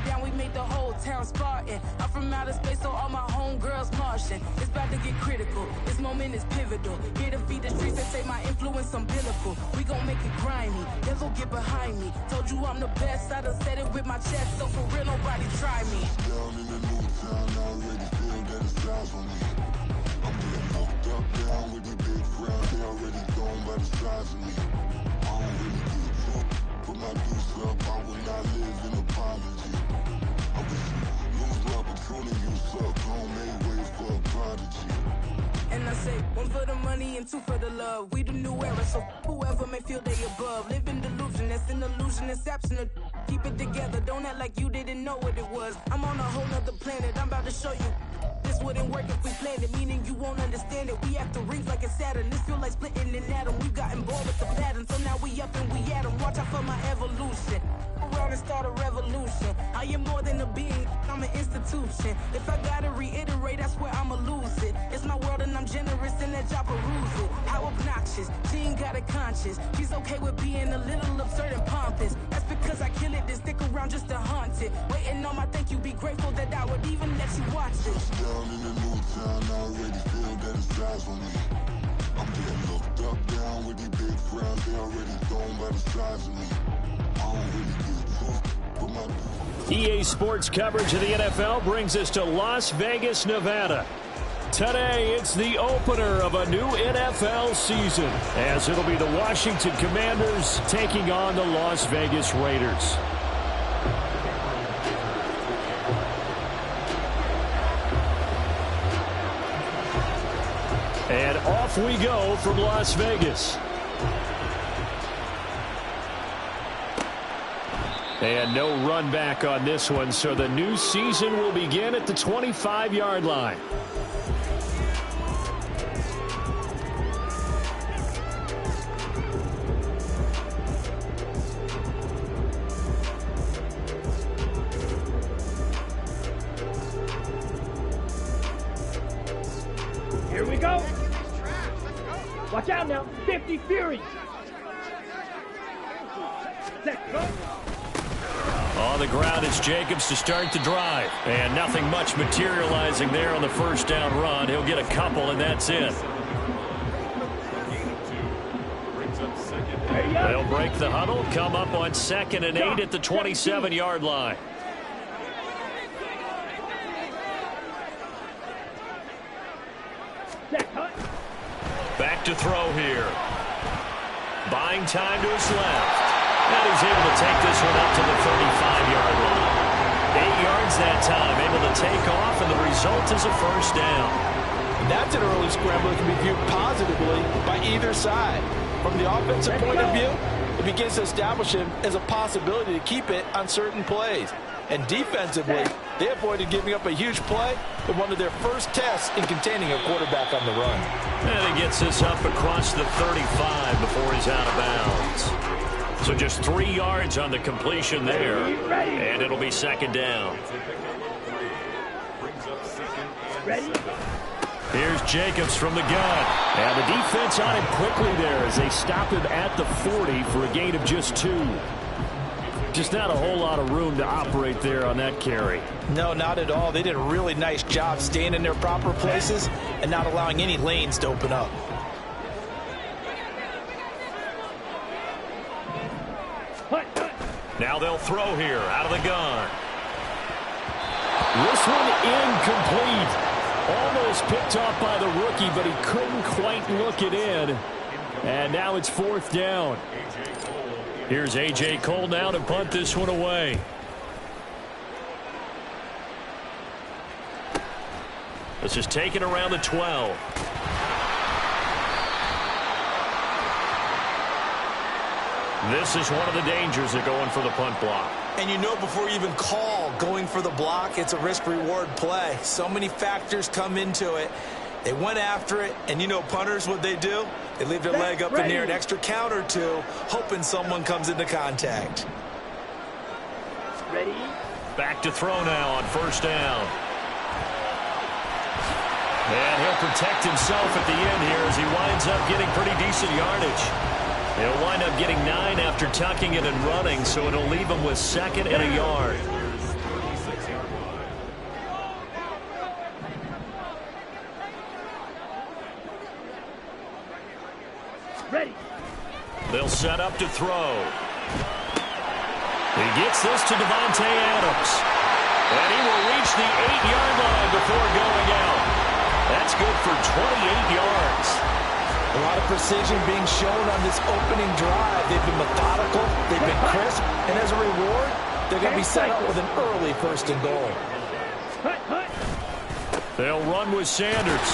down, we made the whole town Spartan. I'm from outer space, so all my homegirls Martian. It's about to get critical, this moment is pivotal. Here to feed the streets and say my influence umbilical. We gon' make it grimy, never get behind me. Told you I'm the best, I done said it with my chest, so for real, nobody try me. Down in the new town, I already feel that it's eyes on me. I'm getting locked up down with the big crowd, they already gone by the size of me. I don't really give a fuck, put my deuce up, I will not live in apology. I wish you lose the opportunity, you suck, don't make way for a prodigy. And I say, one for the money and two for the love. We the new era, so whoever may feel they above. Live in delusion, that's an illusion, it's absent. Keep it together, don't act like you didn't know what it was. I'm on a whole nother planet, I'm about to show you. This wouldn't work if we planned it, meaning you won't understand it. We have to rings like a Saturn, this feel like splitting an atom. We got involved with the pattern, so now we up and we at 'em. Watch out for my evolution. Around and start a revolution. I am more than a being, I'm an institution. If I gotta reiterate, that's where I'ma lose it. It's my world and I'm generous and that job peruse it. How obnoxious, she ain't got a conscience. She's okay with being a little absurd and pompous. That's because I kill it, then stick around just to haunt it. Waiting on my thank you, be grateful that I would even let you watch it. Down in the new town, I already feel that it's eyes on me. I'm getting looked up down with the big crowd, they already gone by the size of me. I don't really give a fuck, put my EA Sports coverage of the NFL brings us to Las Vegas, Nevada. Today, it's the opener of a new NFL season, as it'll be the Washington Commanders taking on the Las Vegas Raiders. And off we go from Las Vegas. And no run back on this one, so the new season will begin at the 25-yard line. Here we go. Watch out now. 50 Fury. Set, go. On the ground, it's Jacobs to start the drive. And nothing much materializing there on the first down run. He'll get a couple, and that's it. They'll break the huddle, come up on 2nd and 8 at the 27-yard line. Back to throw here. Buying time to his left. And he's able to take this one up to the 35-yard line. 8 yards that time, able to take off, and the result is a first down. That's an early scramble that can be viewed positively by either side. From the offensive point of view, it begins to establish him as a possibility to keep it on certain plays. And defensively, they avoided giving up a huge play in one of their first tests in containing a quarterback on the run. And he gets this up across the 35 before he's out of bounds. So just 3 yards on the completion there, and it'll be 2nd down. Ready? Here's Jacobs from the gun. And the defense on him quickly there as they stop him at the 40 for a gain of just 2. Just not a whole lot of room to operate there on that carry. No, not at all. They did a really nice job staying in their proper places and not allowing any lanes to open up. Now they'll throw here out of the gun. This one incomplete. Almost picked off by the rookie, but he couldn't quite look it in. And now it's 4th down. Here's A.J. Cole now to punt this one away. This is taken around the 12. This is one of the dangers of going for the punt block. And you know before you even call going for the block, it's a risk-reward play. So many factors come into it. They went after it, and you know punters, what they do? They leave their leg up in the air an extra count or two, hoping someone comes into contact. Ready? Back to throw now on 1st down. And he'll protect himself at the end here as he winds up getting pretty decent yardage. He'll wind up getting 9 after tucking it and running, so it'll leave him with 2nd and a yard. They'll set up to throw. He gets this to Davante Adams. And he will reach the 8-yard line before going out. That's good for 28 yards. A lot of precision being shown on this opening drive. They've been methodical, they've been crisp, and as a reward, they're going to be set up with an early 1st and goal. They'll run with Sanders.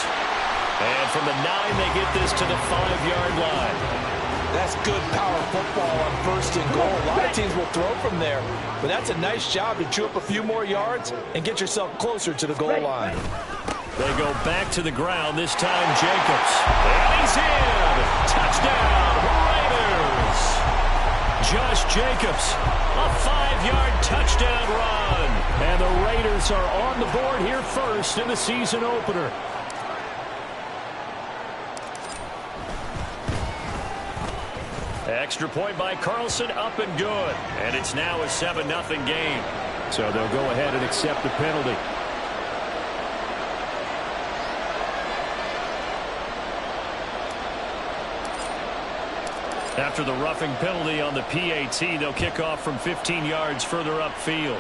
And from the 9, they get this to the 5-yard line. That's good power football on 1st and goal. A lot of teams will throw from there, but that's a nice job to chew up a few more yards and get yourself closer to the goal line. They go back to the ground, this time Jacobs. And he's in! Touchdown, Raiders! Josh Jacobs, a 5-yard touchdown run. And the Raiders are on the board here first in the season opener. Extra point by Carlson, up and good. And it's now a 7-0 game. So they'll go ahead and accept the penalty. After the roughing penalty on the PAT, they'll kick off from 15 yards further upfield.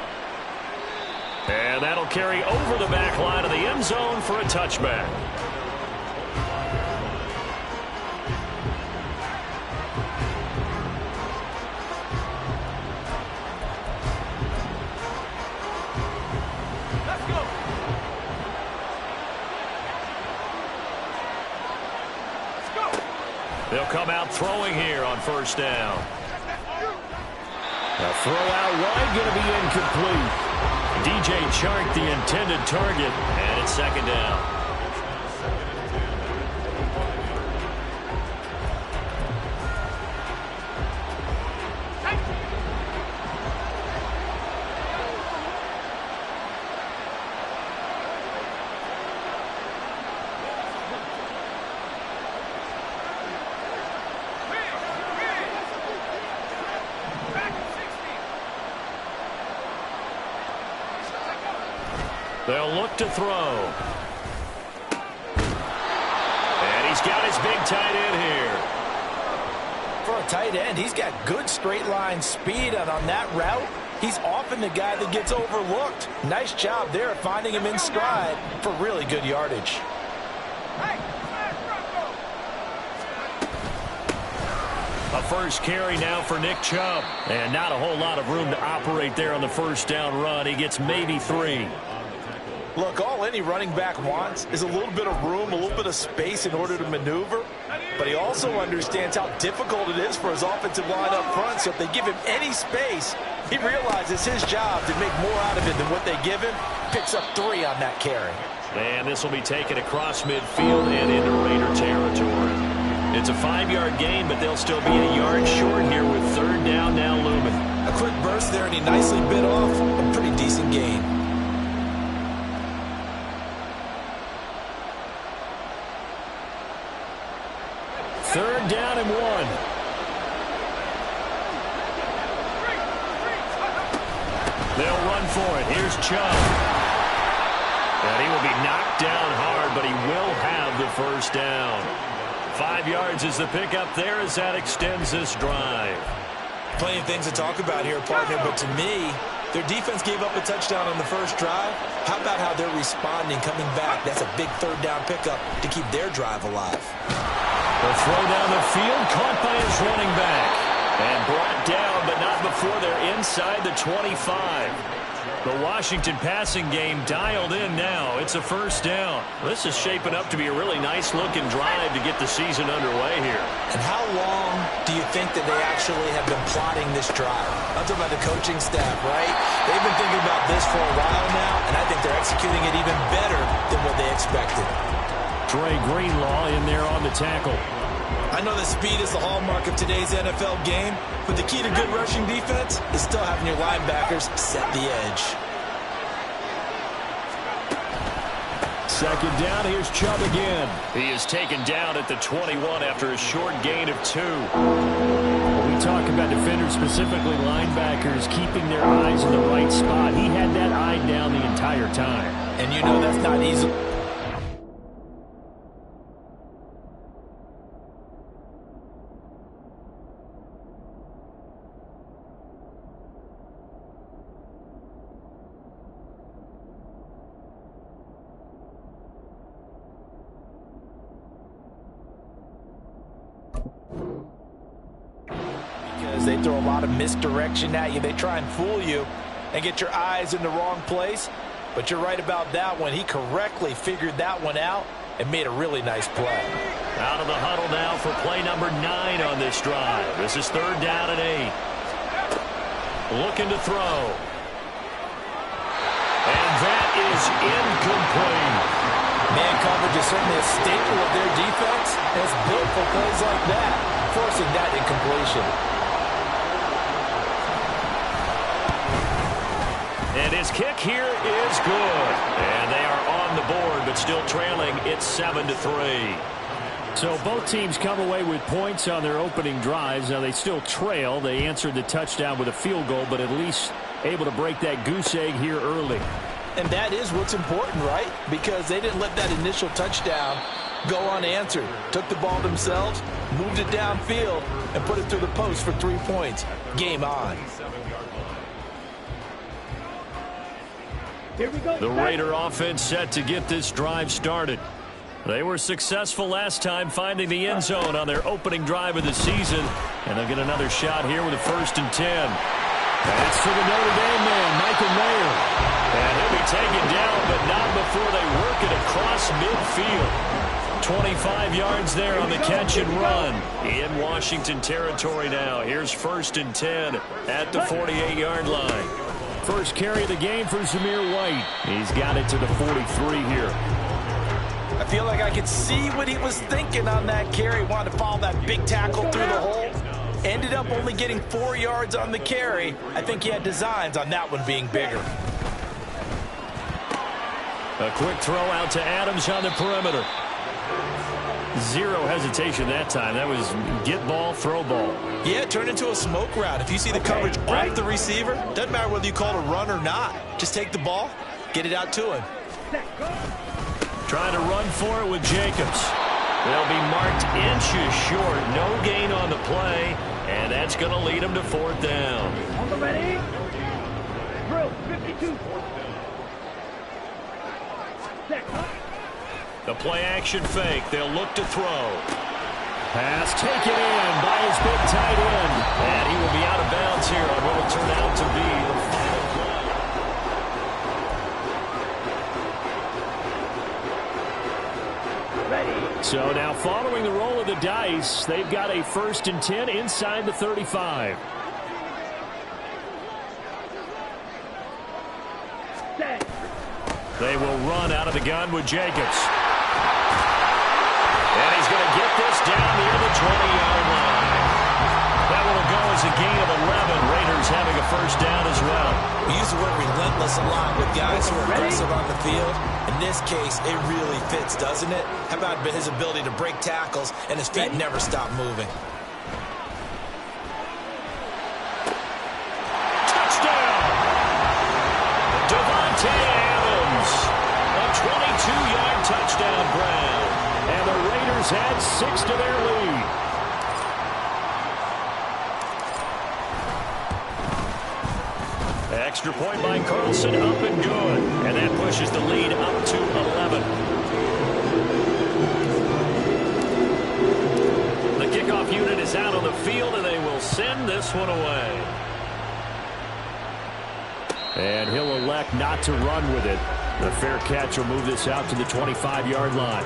And that'll carry over the back line of the end zone for a touchback. They'll come out throwing here on 1st down. A throw out wide going to be incomplete. DJ Chark the intended target, and it's 2nd down. They'll look to throw. And he's got his big tight end here. For a tight end, he's got good straight line speed, and on that route, he's often the guy that gets overlooked. Nice job there at finding him in stride for really good yardage. A first carry now for Nick Chubb. And not a whole lot of room to operate there on the 1st down run. He gets maybe 3. Look, all any running back wants is a little bit of room, a little bit of space in order to maneuver. But he also understands how difficult it is for his offensive line up front. So if they give him any space, he realizes his job to make more out of it than what they give him. Picks up 3 on that carry. And this will be taken across midfield and into Raider territory. It's a 5-yard gain, but they'll still be a yard short here with 3rd down now looming. A quick burst there, and he nicely bit off a pretty decent gain. Third down and 1. They'll run for it. Here's Chubb. And he will be knocked down hard, but he will have the 1st down. 5 yards is the pickup there as that extends this drive. Plenty of things to talk about here, partner, but to me, their defense gave up a touchdown on the 1st drive. How about how they're responding, coming back? That's a big 3rd down pickup to keep their drive alive. The throw down the field, caught by his running back. And brought down, but not before they're inside the 25. The Washington passing game dialed in now. It's a 1st down. This is shaping up to be a really nice-looking drive to get the season underway here. And how long do you think that they actually have been plotting this drive? I'm talking about the coaching staff, right? They've been thinking about this for a while now, and I think they're executing it even better than what they expected. Dre Greenlaw in there on the tackle. I know that speed is the hallmark of today's NFL game, but the key to good rushing defense is still having your linebackers set the edge. 2nd down, here's Chubb again. He is taken down at the 21 after a short gain of 2. When we talk about defenders, specifically linebackers, keeping their eyes in the right spot, he had that eye down the entire time. And you know that's not easy. They throw a lot of misdirection at you. They try and fool you and get your eyes in the wrong place. But you're right about that one. He correctly figured that one out and made a really nice play. Out of the huddle now for play number 9 on this drive. This is 3rd down and 8. Looking to throw. And that is incomplete. Man coverage is certainly a staple of their defense, and it's built for plays like that, forcing that incompletion. And his kick here is good. And they are on the board, but still trailing. It's 7-3. So both teams come away with points on their opening drives. Now they still trail. They answered the touchdown with a field goal, but at least able to break that goose egg here early. And that is what's important, right? Because they didn't let that initial touchdown go unanswered. Took the ball themselves, moved it downfield, and put it through the post for 3 points. Game on. Here we go. The Raider offense set to get this drive started. They were successful last time finding the end zone on their opening drive of the season. And they'll get another shot here with a 1st and 10. That's to the Notre Dame man, Michael Mayer. And he'll be taken down, but not before they work it across midfield. 25 yards there on the catch and run. In Washington territory now. Here's 1st and 10 at the 48-yard line. First carry of the game for Zamir White. He's got it to the 43 here. I feel like I could see what he was thinking on that carry. Wanted to follow that big tackle through the hole. Ended up only getting 4 yards on the carry. I think he had designs on that one being bigger. A quick throw out to Adams on the perimeter. Zero hesitation that time. That was get ball, throw ball. Yeah, it turned into a smoke route. If you see the coverage off the receiver, doesn't matter whether you call it a run or not. Just take the ball, get it out to him. Trying to run for it with Jacobs. They'll be marked inches short. No gain on the play, and that's going to lead them to 4th down. On the ready. Drill 52. The play action fake. They'll look to throw. Pass taken in by his big tight end. And he will be out of bounds here on what will turn out to be the final play. Ready. So now following the roll of the dice, they've got a 1st and 10 inside the 35. Set. They will run out of the gun with Jacobs. And he's going to get this down near the 20-yard line. That will go as a gain of 11. Raiders having a 1st down as well. We use the word relentless a lot with guys who are aggressive on the field. In this case, it really fits, doesn't it? How about his ability to break tackles and his feet never stop moving? Touchdown! Devontae Adams. A 22-yard touchdown grab. And the Raiders add 6 to their lead. Extra point by Carlson, up and good. And that pushes the lead up to 11. The kickoff unit is out on the field, and they will send this one away. And he'll elect not to run with it. The fair catch will move this out to the 25-yard line.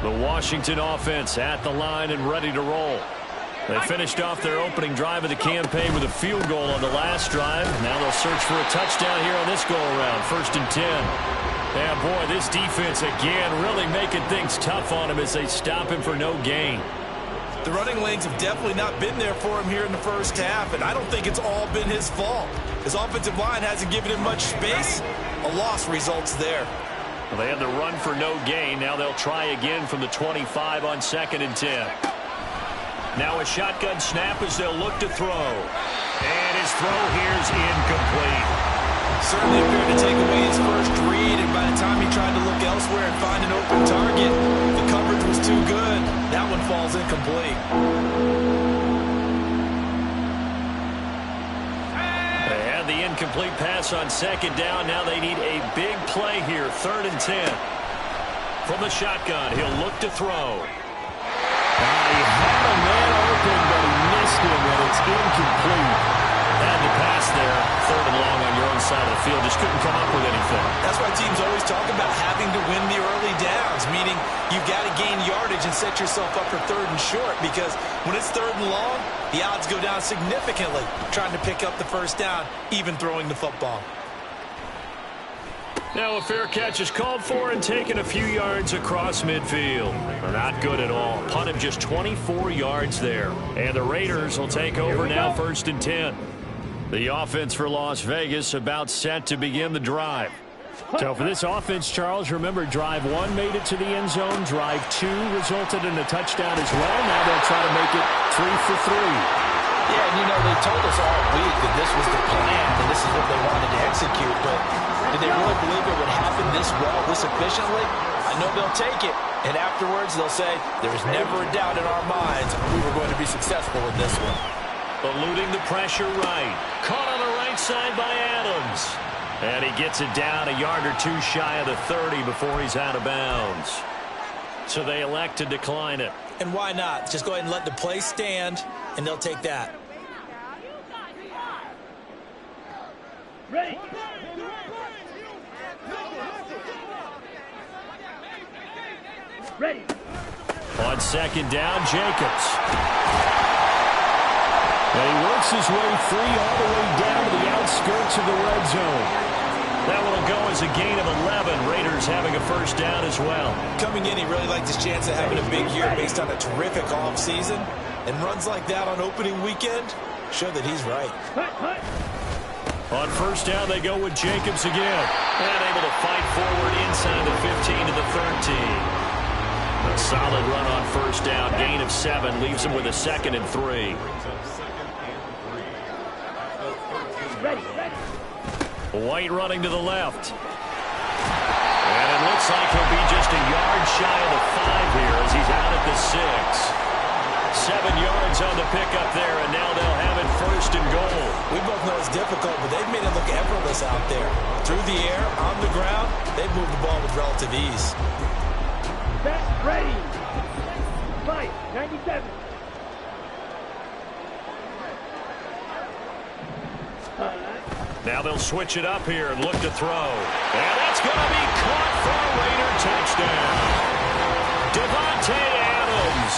The Washington offense at the line and ready to roll. They finished off their opening drive of the campaign with a field goal on the last drive. Now they'll search for a touchdown here on this go-around. 1st and 10. Yeah, boy, this defense again really making things tough on him as they stop him for no gain. The running lanes have definitely not been there for him here in the first half, and I don't think it's all been his fault. His offensive line hasn't given him much space. A loss results there. Well, they had the run for no gain. Now they'll try again from the 25 on 2nd and 10. Now a shotgun snap as they'll look to throw. And his throw here's incomplete. Certainly appeared to take away his first read, and by the time he tried to look elsewhere and find an open target, the coverage was too good. That one falls incomplete. They had the incomplete pass on second down. Now they need a big play here. 3rd and 10. From the shotgun, he'll look to throw. He had a man open, but he missed him, and it's incomplete. Had to pass there. 3rd and long on your own side of the field. Just couldn't come up with anything. That's why teams always talk about having to win the early downs, meaning you've got to gain yardage and set yourself up for 3rd and short, because when it's 3rd and long, the odds go down significantly trying to pick up the first down, even throwing the football. Now a fair catch is called for and taken a few yards across midfield. Not good at all. Punt of just 24 yards there. And the Raiders will take over now, 1st and 10. The offense for Las Vegas about set to begin the drive. So for this offense, Charles, remember, drive 1 made it to the end zone. Drive 2 resulted in a touchdown as well. Now they'll try to make it 3 for 3. Yeah, and you know, they told us all week that this was the plan and this is what they wanted to execute, but did they really believe it would happen this well, this efficiently? I know they'll take it, and afterwards they'll say, there was never a doubt in our minds we were going to be successful in this one. Eluding the pressure right. Caught on the right side by Adams. And he gets it down a yard or 2 shy of the 30 before he's out of bounds. So they elect to decline it. And why not? Just go ahead and let the play stand, and they'll take that. Ready. Ready. On second down, Jacobs. And he works his way free all the way down to the outskirts of the red zone. That one will go as a gain of 11. Raiders having a first down as well. Coming in, he really liked his chance of having a big year based on a terrific offseason. And runs like that on opening weekend show that he's right. On first down, they go with Jacobs again. And able to fight forward inside the 15 to the 13. A solid run on first down. Gain of 7 leaves him with a 2nd and 3. Ready. White running to the left. And it looks like he'll be just a yard shy of the 5 here as he's out at the 6. 7 yards on the pickup there, and now they'll have it 1st and goal. We both know it's difficult, but they've made it look effortless out there. Through the air, on the ground, they've moved the ball with relative ease. Back ready. Fight. 97. Now they'll switch it up here and look to throw. And that's going to be caught for a Raider touchdown. Devontae Adams.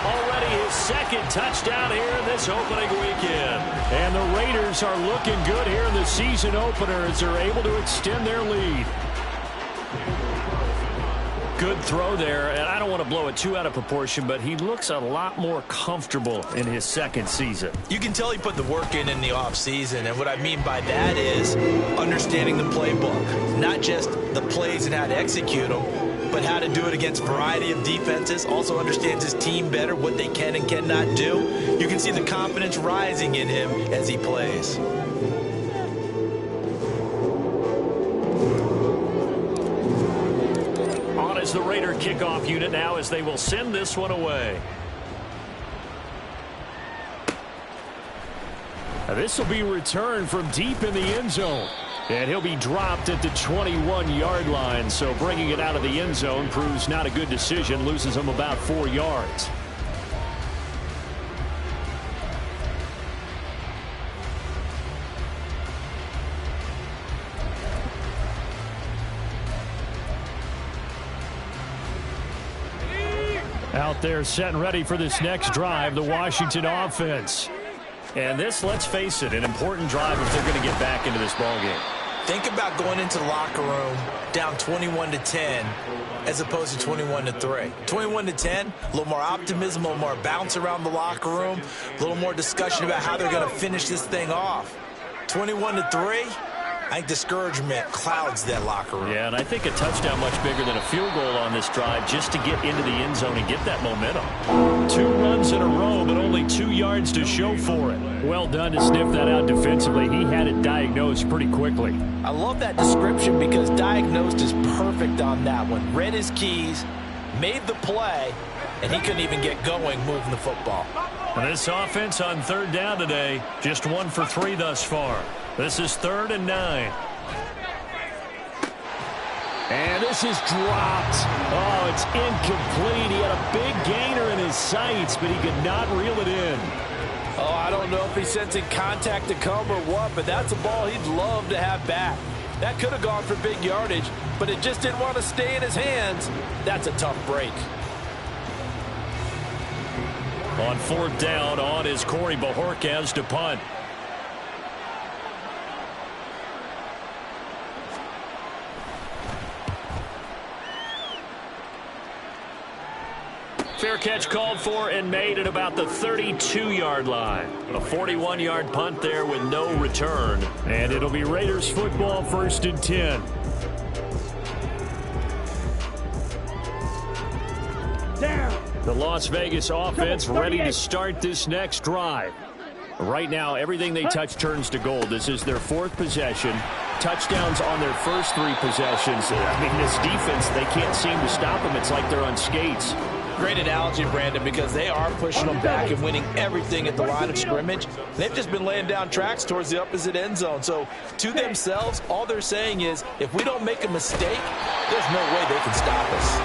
Already his 2nd touchdown here in this opening weekend. And the Raiders are looking good here in the season opener as they're able to extend their lead. Good throw there, and I don't want to blow it too out of proportion, but he looks a lot more comfortable in his 2nd season. You can tell he put the work in the offseason, and what I mean by that is understanding the playbook. Not just the plays and how to execute them, but how to do it against a variety of defenses. Also understands his team better, what they can and cannot do. You can see the confidence rising in him as he plays. Is the Raider kickoff unit now as they will send this one away. This will be returned from deep in the end zone. And he'll be dropped at the 21-yard line. So bringing it out of the end zone proves not a good decision. Loses him about 4 yards. Out there set and ready for this next drive, the Washington offense. And this, let's face it, an important drive if they're going to get back into this ballgame. Think about going into the locker room down 21-10 as opposed to 21-3. 21-10, a little more optimism, a little more bounce around the locker room, a little more discussion about how they're going to finish this thing off. 21-3, I think discouragement clouds that locker room. Yeah, and I think a touchdown much bigger than a field goal on this drive just to get into the end zone and get that momentum. 2 runs in a row, but only 2 yards to show for it. Well done to sniff that out defensively. He had it diagnosed pretty quickly. I love that description because diagnosed is perfect on that one. Read his keys, made the play, and he couldn't even get going moving the football. This offense on third down today, just 1 for 3 thus far. This is 3rd and 9. And this is dropped. Oh, it's incomplete. He had a big gainer in his sights, but he could not reel it in. Oh, I don't know if he's sensing contact to come or what, but that's a ball he'd love to have back. That could have gone for big yardage, but it just didn't want to stay in his hands. That's a tough break. On 4th down, on is Corey Bajorquez to punt. Fair catch called for and made at about the 32-yard line. A 41-yard punt there with no return. And it'll be Raiders football, 1st and 10. Down. The Las Vegas offense ready to start this next drive. Right now, everything they touch turns to gold. This is their 4th possession. Touchdowns on their first 3 possessions. I mean, this defense, they can't seem to stop them. It's like they're on skates. Great analogy, Brandon, because they are pushing them back and winning everything at the line of scrimmage. They've just been laying down tracks towards the opposite end zone. So to themselves, all they're saying is, if we don't make a mistake, there's no way they can stop us.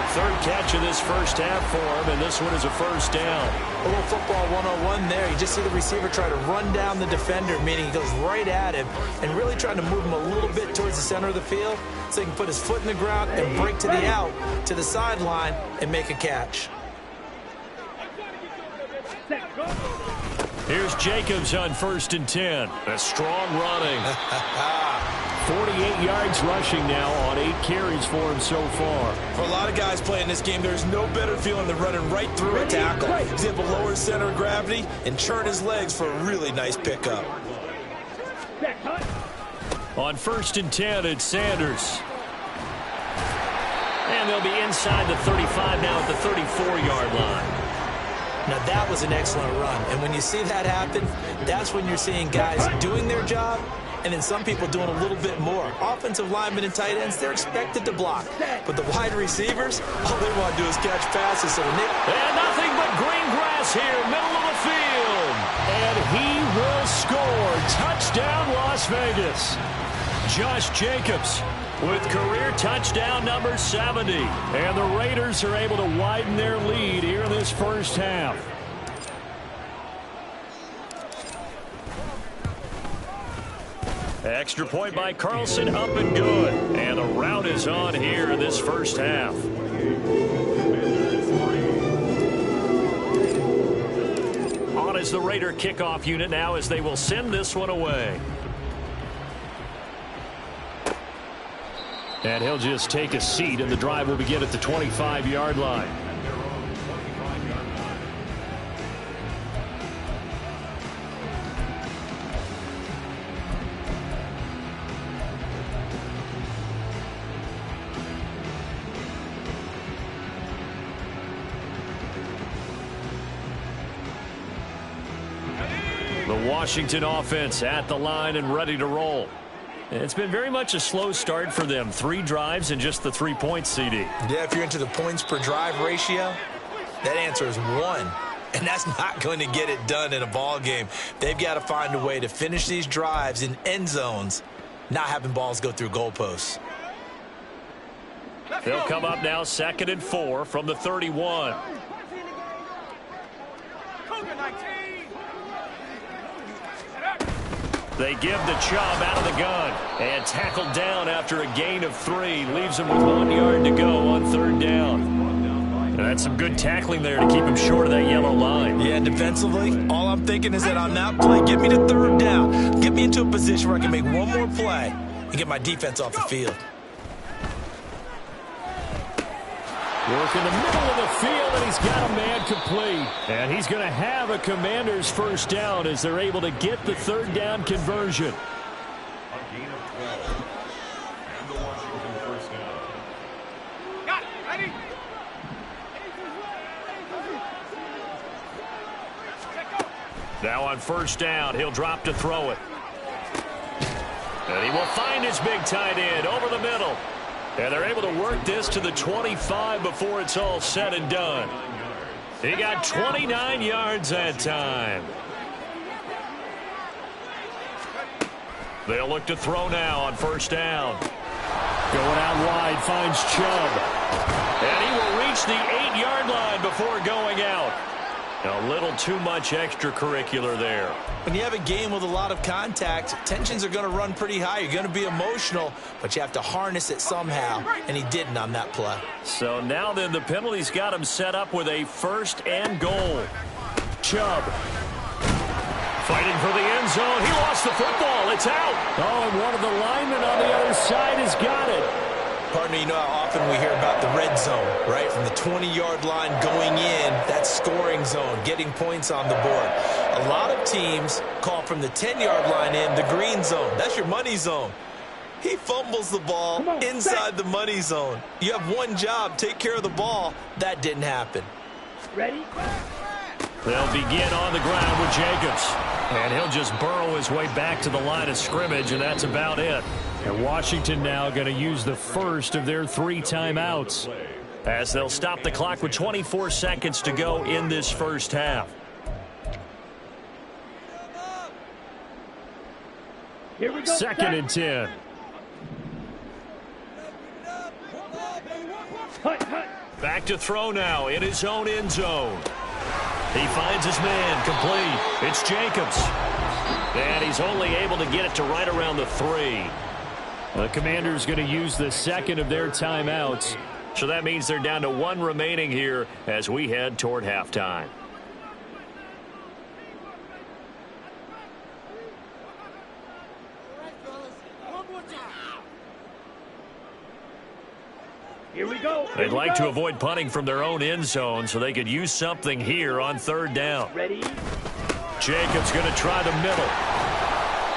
3rd catch of this first half for him, and this one is a 1st down. A little football 101 there. You just see the receiver try to run down the defender, meaning he goes right at him and really trying to move him a little bit towards the center of the field so he can put his foot in the ground and break to the out, to the sideline, and make a catch. Here's Jacobs on 1st and 10. A strong running. 48 yards rushing now on 8 carries for him so far. For a lot of guys playing this game, there's no better feeling than running right through a tackle. He's able to lower his center of gravity and churn his legs for a really nice pickup. On 1st and 10, it's Sanders. And they'll be inside the 35 now at the 34-yard line. Now, that was an excellent run. And when you see that happen, that's when you're seeing guys doing their job and then some people doing a little bit more. Offensive linemen and tight ends, they're expected to block. But the wide receivers, all they want to do is catch passes. So and nothing but green grass here, middle of the field. And he will score. Touchdown, Las Vegas. Josh Jacobs with career touchdown number 70. And the Raiders are able to widen their lead here in this first half. Extra point by Carlson, up and good. And the route is on here in this first half. On is the Raider kickoff unit now as they will send this one away. And he'll just take a seat, and the drive will begin at the 25-yard line. The Washington offense at the line and ready to roll. It's been very much a slow start for them. 3 drives and just the 3 points, CD. Yeah, if you're into the points per drive ratio, that answer is 1. And that's not going to get it done in a ball game. They've got to find a way to finish these drives in end zones, not having balls go through goalposts. They'll come up now 2nd and 4 from the 31. They give the Chubb out of the gun and tackled down after a gain of 3. Leaves him with 1 yard to go on 3rd down. And that's some good tackling there to keep him short of that yellow line. Yeah, defensively, all I'm thinking is that on that play, get me to 3rd down. Get me into a position where I can make one more play and get my defense off the field. Work in the middle of the field, and he's got a man complete. And he's going to have a Commander's first down as they're able to get the 3rd down conversion. Got it. Ready? Now on 1st down, he'll drop to throw it. And he will find his big tight end over the middle. And they're able to work this to the 25 before it's all said and done. He got 29 yards that time. They'll look to throw now on first down. Going out wide, finds Chubb. And he will reach the 8-yard line before going out. A little too much extracurricular there. When you have a game with a lot of contact, tensions are going to run pretty high. You're going to be emotional, but you have to harness it somehow, and he didn't on that play. So now then the penalty's got him set up with a first and goal. Chubb fighting for the end zone. He lost the football. It's out. Oh, and one of the linemen on the other side has got it. Partner, you know how often we hear about the red zone, right? From the 20-yard line going in, that scoring zone, getting points on the board. A lot of teams call from the 10-yard line in the green zone. That's your money zone. He fumbles the ball inside the money zone. You have one job, take care of the ball. That didn't happen. Ready? They'll begin on the ground with Jacobs. And he'll just burrow his way back to the line of scrimmage, and that's about it. And Washington now going to use the first of their 3 timeouts, as they'll stop the clock with 24 seconds to go in this first half. Here we go. 2nd and 10. Back to throw now in his own end zone. He finds his man, complete. It's Jacobs. And he's only able to get it to right around the 3. The Commanders going to use the second of their timeouts. So that means they're down to 1 remaining here as we head toward halftime. Here we go. They'd like to avoid punting from their own end zone so they could use something here on 3rd down. Ready? Jacobs going to try the middle.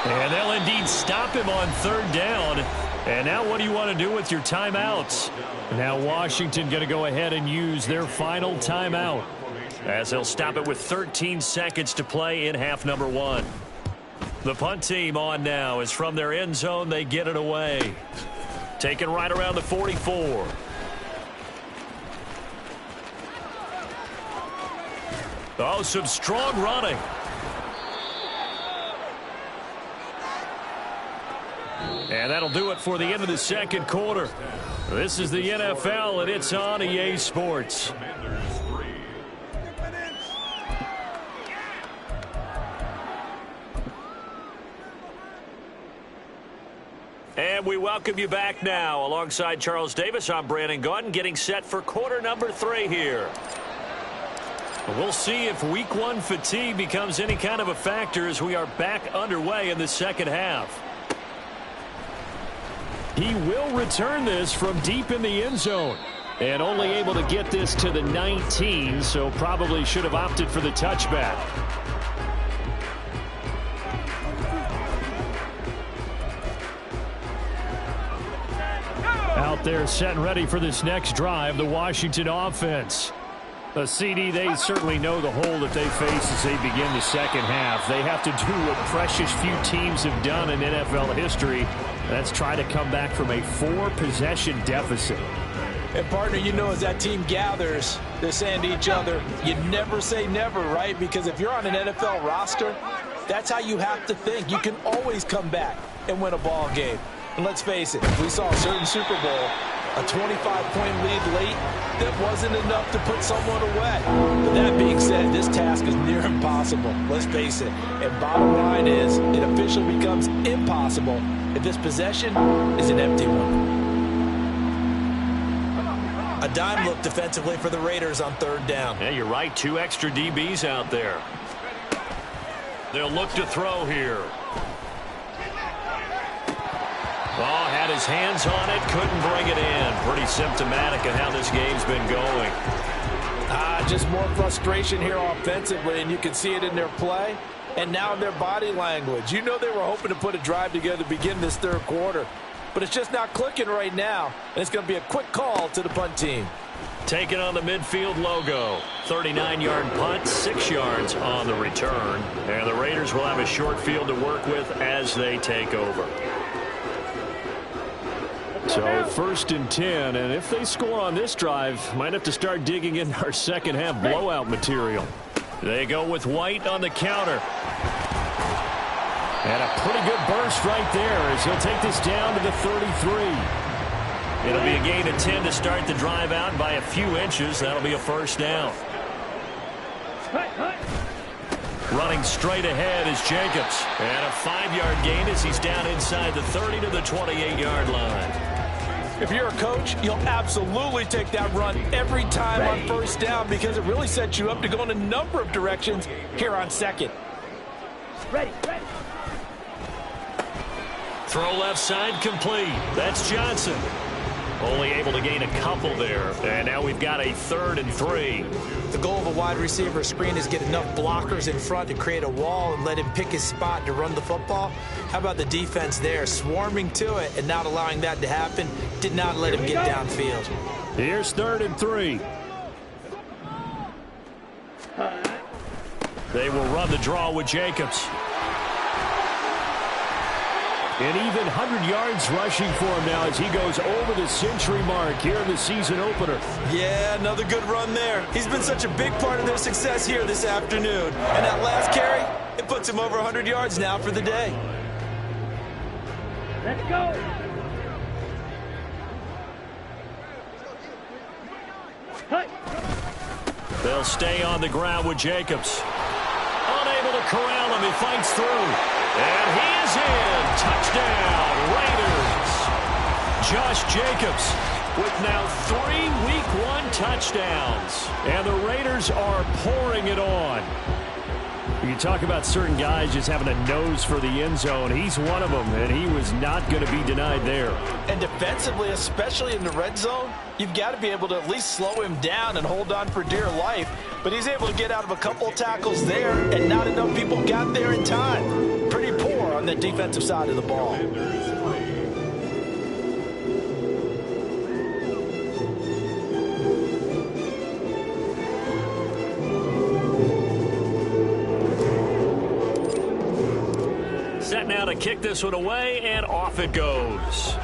And they'll indeed stop him on 3rd down. And now what do you want to do with your timeouts? Now Washington going to go ahead and use their final timeout, as they'll stop it with 13 seconds to play in half number 1. The punt team on now is from their end zone. They get it away. Taken right around the 44. Oh, some strong running. And that'll do it for the end of the second quarter. This is the NFL, and it's on EA Sports. And we welcome you back now. Alongside Charles Davis, I'm Brandon Gaudin, getting set for quarter number 3 here. We'll see if week 1 fatigue becomes any kind of a factor as we are back underway in the second half. He will return this from deep in the end zone. And only able to get this to the 19, so probably should have opted for the touchback. Out there set and ready for this next drive, the Washington offense. A CD, they certainly know the hole that they face as they begin the second half. They have to do what precious few teams have done in NFL history. That's try to come back from a 4-possession deficit. And, partner, you know, as that team gathers, they're saying to each other, you never say never, right? Because if you're on an NFL roster, that's how you have to think. You can always come back and win a ball game. And let's face it, we saw a certain Super Bowl, a 25-point lead late, that wasn't enough to put someone away. But that being said, this task is near impossible. Let's face it. And bottom line is, it officially becomes impossible if this possession is an empty one. A dime look defensively for the Raiders on 3rd down. Yeah, you're right. 2 extra DBs out there. They'll look to throw here. Oh, had his hands on it, couldn't bring it in. Pretty symptomatic of how this game's been going. Just more frustration here offensively, and you can see it in their play and now in their body language. You know they were hoping to put a drive together to begin this 3rd quarter, but it's just not clicking right now, and it's going to be a quick call to the punt team. Taking on the midfield logo. 39-yard punt, 6 yards on the return. And the Raiders will have a short field to work with as they take over. So first and 10, and if they score on this drive, might have to start digging in our second half blowout material. They go with White on the counter. And a pretty good burst right there as he'll take this down to the 33. It'll be a gain of 10 to start the drive out by a few inches. That'll be a first down. Running straight ahead is Jacobs. And a 5-yard gain as he's down inside the 30 to the 28-yard line. If you're a coach, you'll absolutely take that run every time on first down because it really sets you up to go in a number of directions here on second. Ready. Throw left side complete. That's Johnson. Only able to gain a couple there. And now we've got a 3rd and 3. The goal of a wide receiver screen is get enough blockers in front to create a wall and let him pick his spot to run the football. How about the defense there, swarming to it and not allowing that to happen? Did not let him get downfield. Here's 3rd and 3. They will run the draw with Jacobs. An even 100 yards rushing for him now as he goes over the century mark here in the season opener. Yeah, another good run there. He's been such a big part of their success here this afternoon. And that last carry, it puts him over 100 yards now for the day. Let's go. They'll stay on the ground with Jacobs. Unable to corral him. He fights through. And he is in. Touchdown, Raiders. Josh Jacobs with now 3 Week 1 touchdowns. And the Raiders are pouring it on. You talk about certain guys just having a nose for the end zone. He's one of them, and he was not going to be denied there. And defensively, especially in the red zone, you've got to be able to at least slow him down and hold on for dear life. But he's able to get out of a couple of tackles there, and not enough people got there in time. Pretty poor on the defensive side of the ball. Set now to kick this one away, and off it goes.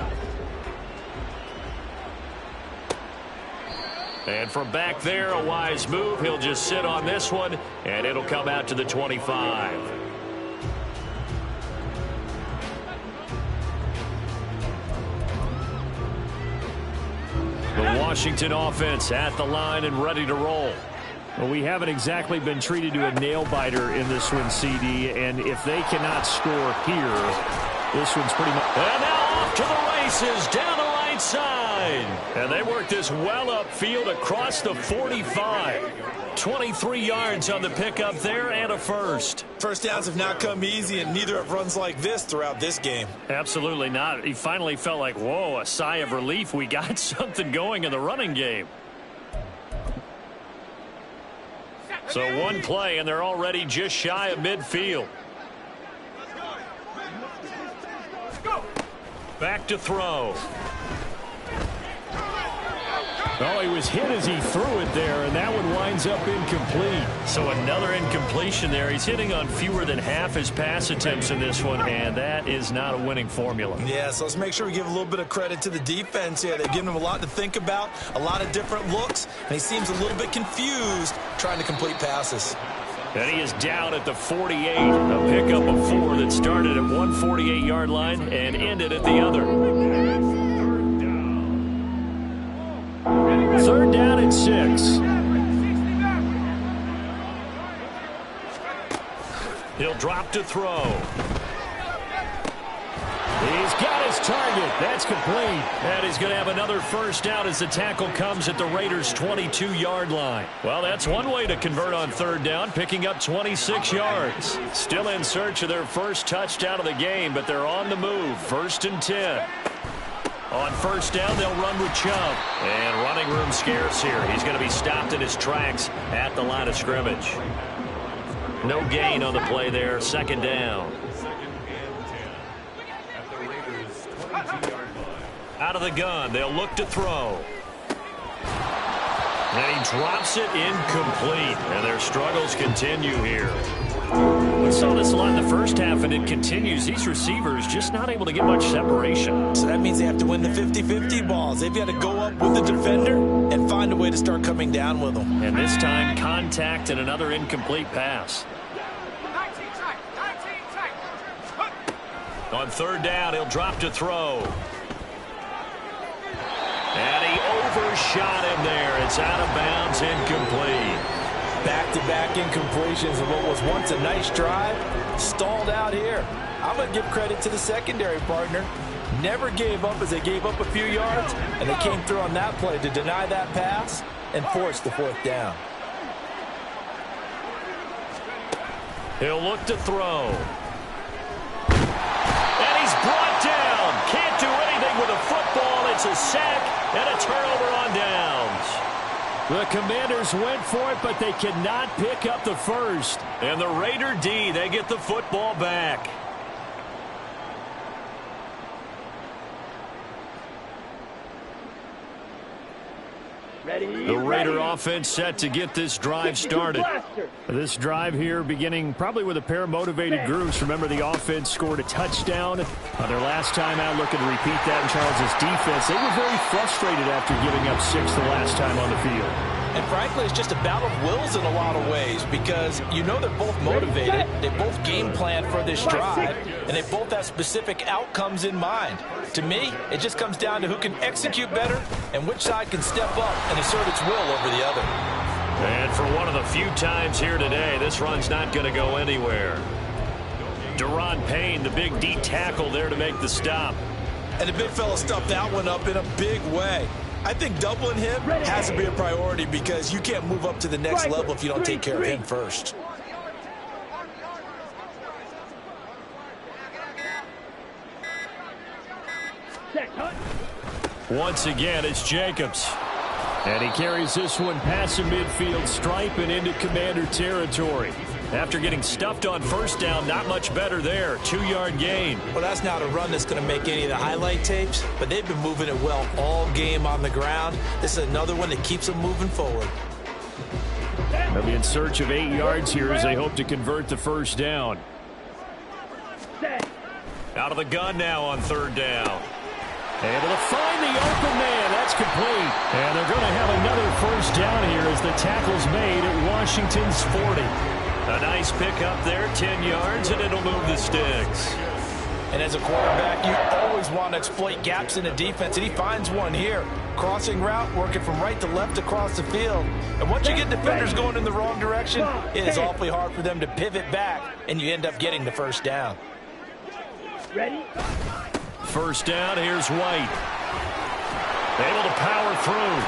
And from back there, a wise move. He'll just sit on this one, and it'll come out to the 25. The Washington offense at the line and ready to roll. Well, we haven't exactly been treated to a nail-biter in this one, CD, and if they cannot score here, this one's pretty much... And now off to the races, down the right side. And they work this well upfield across the 45. 23 yards on the pickup there and a first. First downs have not come easy, and neither have runs like this throughout this game. Absolutely not. He finally felt like, whoa, a sigh of relief. We got something going in the running game. So one play, and they're already just shy of midfield. Back to throw. Oh, he was hit as he threw it there, and that one winds up incomplete. So another incompletion there. He's hitting on fewer than half his pass attempts in this one, and that is not a winning formula. Yeah, so let's make sure we give a little bit of credit to the defense here. They've given him a lot to think about, a lot of different looks, and he seems a little bit confused trying to complete passes. And he is down at the 48, a pickup of 4 that started at one 48-yard line and ended at the other. 3rd down and 6. He'll drop to throw. He's got his target. That's complete. And he's going to have another first down as the tackle comes at the Raiders' 22-yard line. Well, that's one way to convert on 3rd down, picking up 26 yards. Still in search of their first touchdown of the game, but they're on the move. 1st and 10. On 1st down, they'll run with Chubb. And running room scarce here. He's going to be stopped in his tracks at the line of scrimmage. No gain on the play there. 2nd down. Out of the gun, they'll look to throw. And he drops it incomplete. And their struggles continue here. We saw this a lot in the first half, and it continues. These receivers just not able to get much separation. So that means they have to win the 50-50 balls. They've got to go up with the defender and find a way to start coming down with them. And this time, contact and another incomplete pass. On third down, he'll drop to throw. And he overshot him there. It's out of bounds, incomplete. Back-to-back incompletions of what was once a nice drive, stalled out here. I'm going to give credit to the secondary partner. Never gave up as they gave up a few yards, and they came through on that play to deny that pass and force the fourth down. He'll look to throw. And he's brought down. Can't do anything with a football. It's a sack and a turnover on downs. The Commanders went for it, but they cannot pick up the first. And the Raider D, they get the football back. The Raider offense set to get this drive started. This drive here beginning probably with a pair of motivated groups. Remember, the offense scored a touchdown on their last time out. Looking to repeat that in Charles' defense. They were very frustrated after giving up 6 the last time on the field. And frankly, it's just a battle of wills in a lot of ways because you know they're both motivated. They both game plan for this drive, and they both have specific outcomes in mind. To me, it just comes down to who can execute better and which side can step up and assert its will over the other. And for one of the few times here today, this run's not going to go anywhere. Deron Payne, the big D tackle there to make the stop. And the big fella stuffed that one up in a big way. I think doubling him has to be a priority because you can't move up to the next level if you don't take care of him first. Once again, it's Jacobs. And he carries this one past the midfield stripe and into Commander territory. After getting stuffed on first down, not much better there. 2-yard gain. Well, that's not a run that's going to make any of the highlight tapes, but they've been moving it well all game on the ground. This is another one that keeps them moving forward. They'll be in search of 8 yards here as they hope to convert the first down. Out of the gun now on third down. Able to find the open man. That's complete. And they're going to have another first down here as the tackle's made at Washington's 40. A nice pickup there, 10 yards, and it'll move the sticks. And as a quarterback, you always want to exploit gaps in the defense, and he finds one here. Crossing route, working from right to left across the field. And once you get defenders going in the wrong direction, it is awfully hard for them to pivot back, and you end up getting the first down. Ready? First down, here's White. Able to power through.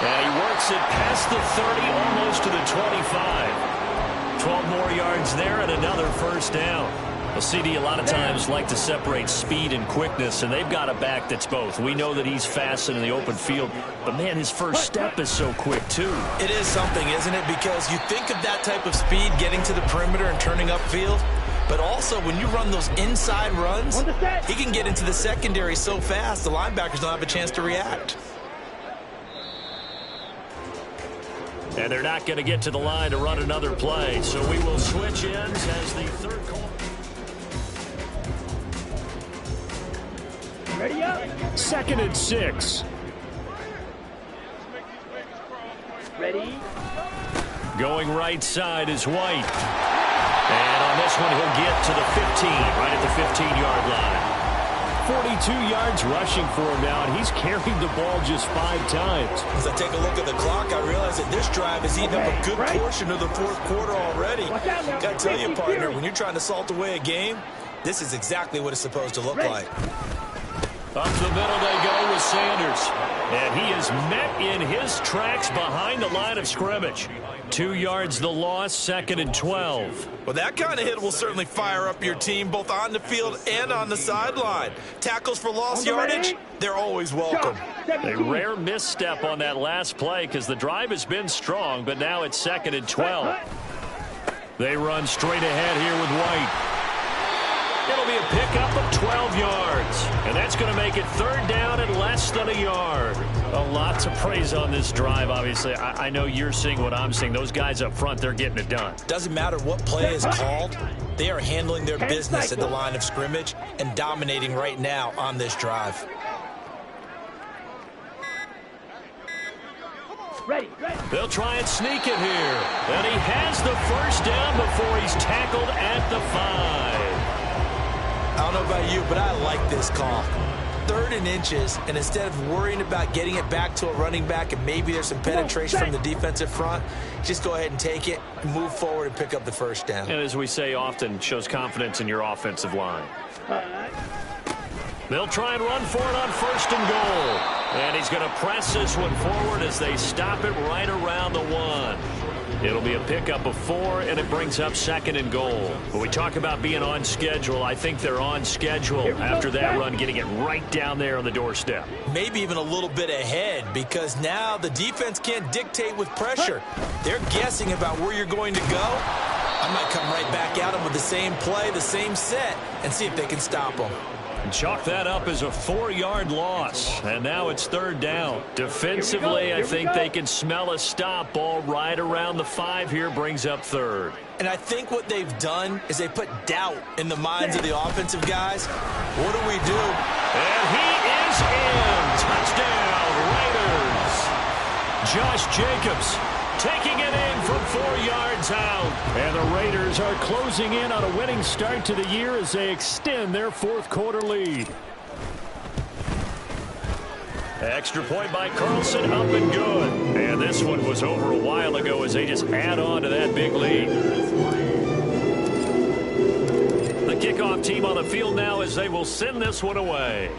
And he works it past the 30, almost to the 25. 12 more yards there and another first down. Well, CD a lot of times like to separate speed and quickness, and they've got a back that's both. We know that he's fast in the open field, but, man, his first step is so quick, too. It is something, isn't it? Because you think of that type of speed getting to the perimeter and turning upfield, but also when you run those inside runs, he can get into the secondary so fast the linebackers don't have a chance to react. And they're not going to get to the line to run another play, so we will switch ends as the third call. Ready up. 2nd and 6. Ready. Going right side is White. And on this one, he'll get to the 15, right at the 15-yard line. 42 yards rushing for him now, and he's carried the ball just 5 times. As I take a look at the clock, I realize that this drive has eaten up a good portion of the fourth quarter already. Got to tell you, partner, when you're trying to salt away a game, this is exactly what it's supposed to look like. Up the middle they go with Sanders. And he is met in his tracks behind the line of scrimmage. 2 yards the loss, 2nd and 12. Well, that kind of hit will certainly fire up your team, both on the field and on the sideline. Tackles for lost yardage, they're always welcome. A rare misstep on that last play because the drive has been strong, but now it's 2nd and 12. They run straight ahead here with White. It'll be a pickup of 12 yards. And that's going to make it third down and less than a yard. A lot to praise on this drive, obviously. I know you're seeing what I'm seeing. Those guys up front, they're getting it done. Doesn't matter what play is called. They are handling their business at the line of scrimmage and dominating right now on this drive. Ready. They'll try and sneak it here. And he has the first down before he's tackled at the 5. I don't know about you, but I like this call. 3rd and inches, and instead of worrying about getting it back to a running back and maybe there's some penetration from the defensive front, just go ahead and take it, move forward, and pick up the first down. And as we say often, shows confidence in your offensive line. They'll try and run for it on 1st and goal. And he's going to press this one forward as they stop it right around the 1. It'll be a pickup of 4, and it brings up 2nd and goal. When we talk about being on schedule, I think they're on schedule after that run, getting it right down there on the doorstep. Maybe even a little bit ahead, because now the defense can't dictate with pressure. They're guessing about where you're going to go. I might come right back at them with the same play, the same set, and see if they can stop them. Chalk that up as a 4-yard loss. And now it's 3rd down. Defensively, I think they can smell a stop. Ball right around the 5 here, brings up 3rd. And I think what they've done is they put doubt in the minds of the offensive guys. What do we do? And he is in. Touchdown, Raiders. Josh Jacobs taking it in from 4 yards out. And the Raiders are closing in on a winning start to the year as they extend their 4th quarter lead. Extra point by Carlson, up and good. And this one was over a while ago as they just add on to that big lead. The kickoff team on the field now as they will send this one away.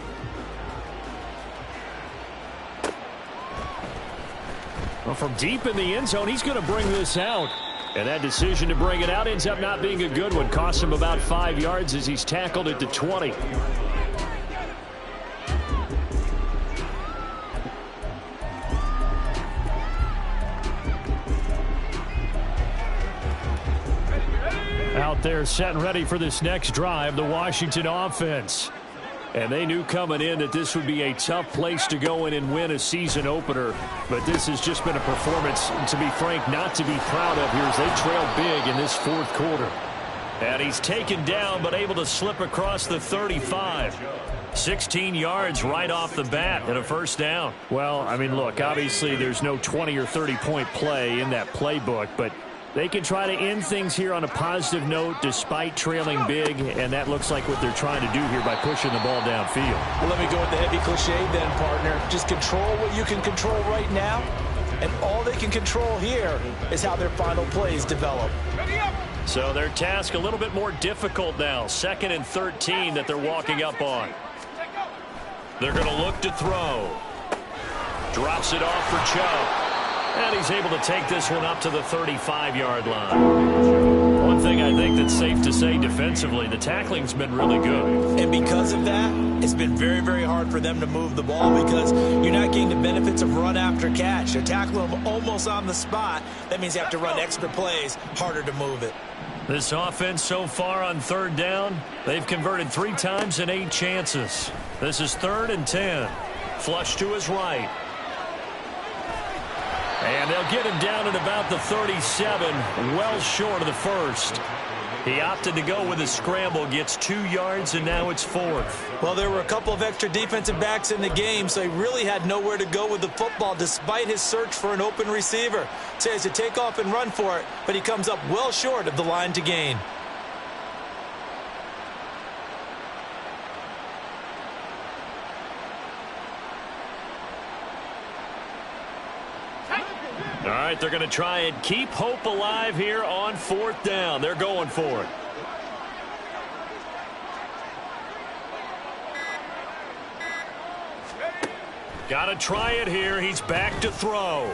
Well, from deep in the end zone, he's going to bring this out. And that decision to bring it out ends up not being a good one. Cost him about 5 yards as he's tackled at the 20. Out there set and ready for this next drive, the Washington offense. And they knew coming in that this would be a tough place to go in and win a season opener. But this has just been a performance, to be frank, not to be proud of here as they trail big in this 4th quarter. And he's taken down but able to slip across the 35. 16 yards right off the bat and a 1st down. Well, I mean, look, obviously there's no 20 or 30-point play in that playbook, but they can try to end things here on a positive note despite trailing big, and that looks like what they're trying to do here by pushing the ball downfield. Well, let me go with the heavy cliche then, partner. Just control what you can control right now, and all they can control here is how their final plays develop. So their task a little bit more difficult now. 2nd and 13 that they're walking up on. They're going to look to throw. Drops it off for Chubb. And he's able to take this one up to the 35-yard line. One thing I think that's safe to say defensively, the tackling's been really good. And because of that, it's been very, very hard for them to move the ball because you're not getting the benefits of run after catch. They're tackling them almost on the spot. That means you have to run extra plays, harder to move it. This offense so far on 3rd down, they've converted 3 times in 8 chances. This is 3rd and 10. Flush to his right. And they'll get him down at about the 37, well short of the 1st. He opted to go with a scramble, gets 2 yards, and now it's 4th. Well, there were a couple of extra defensive backs in the game, so he really had nowhere to go with the football despite his search for an open receiver. So he has to take off and run for it, but he comes up well short of the line to gain. All right, they're going to try and keep hope alive here on 4th down. They're going for it. Got to try it here. He's back to throw.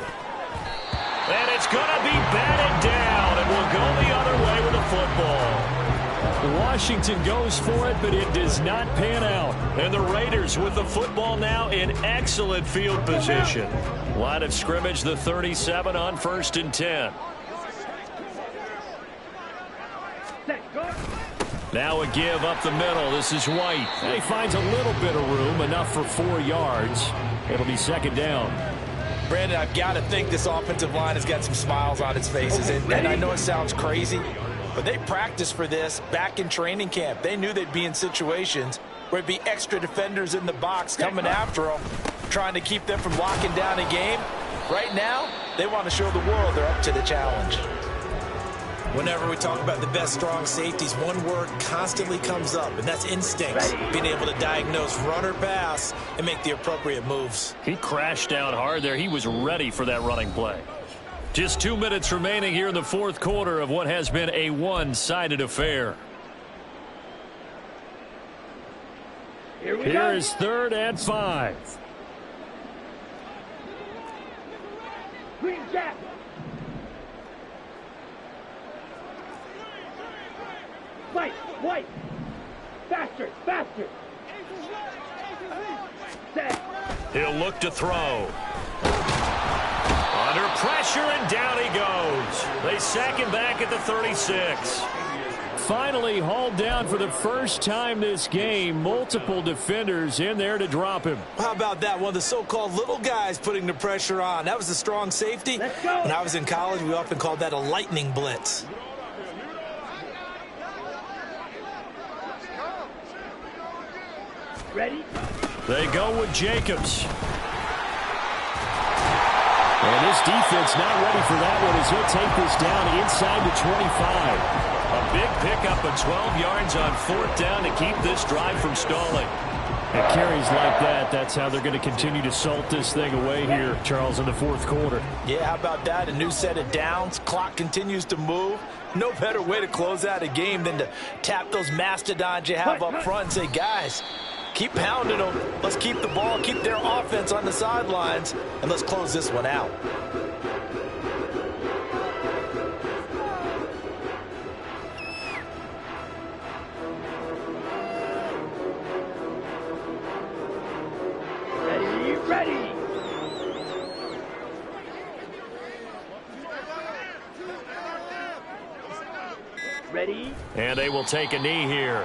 And it's going to be batted down, and will go the other way with the football. Washington goes for it, but it does not pan out. And the Raiders with the football now in excellent field position. Line of scrimmage, the 37 on 1st and 10. Now a give up the middle. This is White. And he finds a little bit of room, enough for 4 yards. It'll be second down. Brandon, I've got to think this offensive line has got some smiles on its faces. And I know it sounds crazy, but they practiced for this back in training camp. They knew they'd be in situations where it'd be extra defenders in the box coming after them, trying to keep them from locking down a game. Right now, they want to show the world they're up to the challenge. Whenever we talk about the best strong safeties, one word constantly comes up, and that's instinct. Being able to diagnose run or pass and make the appropriate moves. He crashed down hard there. He was ready for that running play. Just 2 minutes remaining here in the fourth quarter of what has been a one-sided affair. Here is 3rd and 5. Green Jack. White. Faster. Set. He'll look to throw. Under pressure, and down he goes. They sack him back at the 36. Finally hauled down for the first time this game. Multiple defenders in there to drop him. How about that? One of the so-called little guys putting the pressure on. That was a strong safety. Let's go. When I was in college, we often called that a lightning blitz. Ready? They go with Jacobs. And this defense not ready for that one as he'll take this down inside the 25. A big pickup of 12 yards on 4th down to keep this drive from stalling. And carries like that, that's how they're going to continue to salt this thing away here, Charles, in the fourth quarter. Yeah, how about that? A new set of downs. Clock continues to move. No better way to close out a game than to tap those mastodons you have up front and say, guys, keep pounding them. Let's keep the ball, keep their offense on the sidelines, and let's close this one out. Ready. And they will take a knee here.